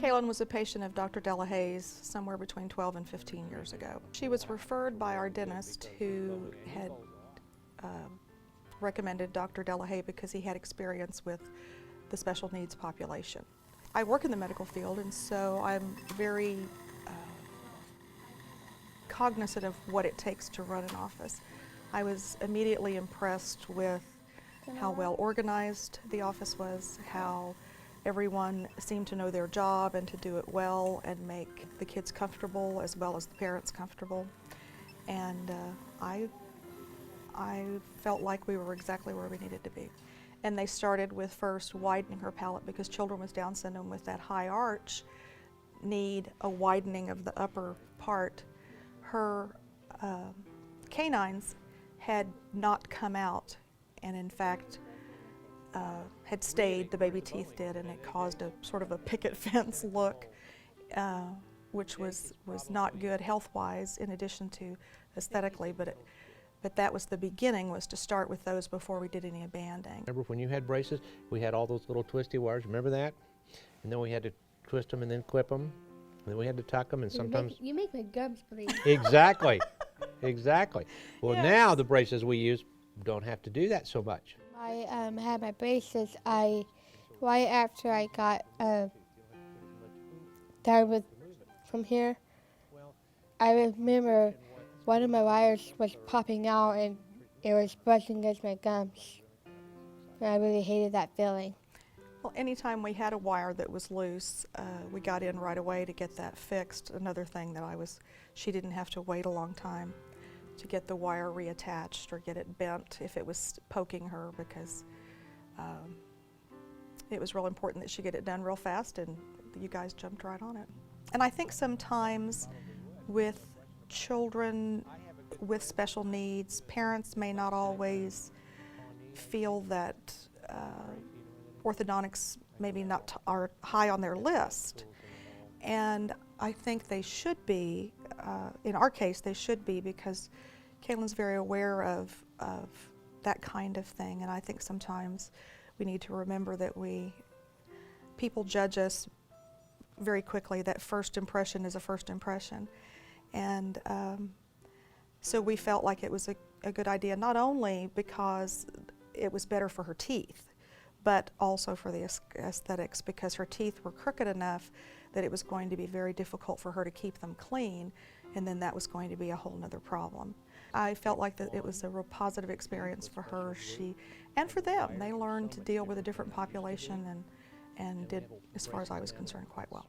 Kaylin was a patient of Dr. Delahay's somewhere between 12 and 15 years ago. She was referred by our dentist who had recommended Dr. Delahay because he had experience with the special needs population. I work in the medical field, and so I'm very cognizant of what it takes to run an office. I was immediately impressed with how well organized the office was, how everyone seemed to know their job and to do it well and make the kids comfortable as well as the parents comfortable. And I felt like we were exactly where we needed to be. And they started with first widening her palate because children with Down syndrome with that high arch need a widening of the upper part. Her canines had not come out, and in fact had stayed, the baby teeth did, and it caused a sort of a picket fence look, which was not good health-wise in addition to aesthetically, but that was the beginning, was to start with those before we did any banding. Remember when you had braces, we had all those little twisty wires, remember that? And then we had to twist them and then clip them, and then we had to tuck them, and sometimes... You make my gums bleed. Exactly, exactly. Well, Yes. Now the braces we use don't have to do that so much. I had my braces, right after I got done with from here, I remember one of my wires was popping out and it was brushing against my gums. And I really hated that feeling. Well, anytime we had a wire that was loose, we got in right away to get that fixed. Another thing that she didn't have to wait a long time to get the wire reattached or get it bent if it was poking her, because it was real important that she get it done real fast, and you guys jumped right on it. And I think sometimes with children with special needs, parents may not always feel that orthodontics maybe not are high on their list. And I think they should be, in our case they should be, because Kaylin's very aware of that kind of thing, and I think sometimes we need to remember that people judge us very quickly, that first impression is a first impression. And so we felt like it was a good idea, not only because it was better for her teeth, but also for the aesthetics, because her teeth were crooked enough that it was going to be very difficult for her to keep them clean, and then that was going to be a whole nother problem. I felt like that it was a real positive experience for her, and for them. They learned to deal with a different population and did, as far as I was concerned, quite well.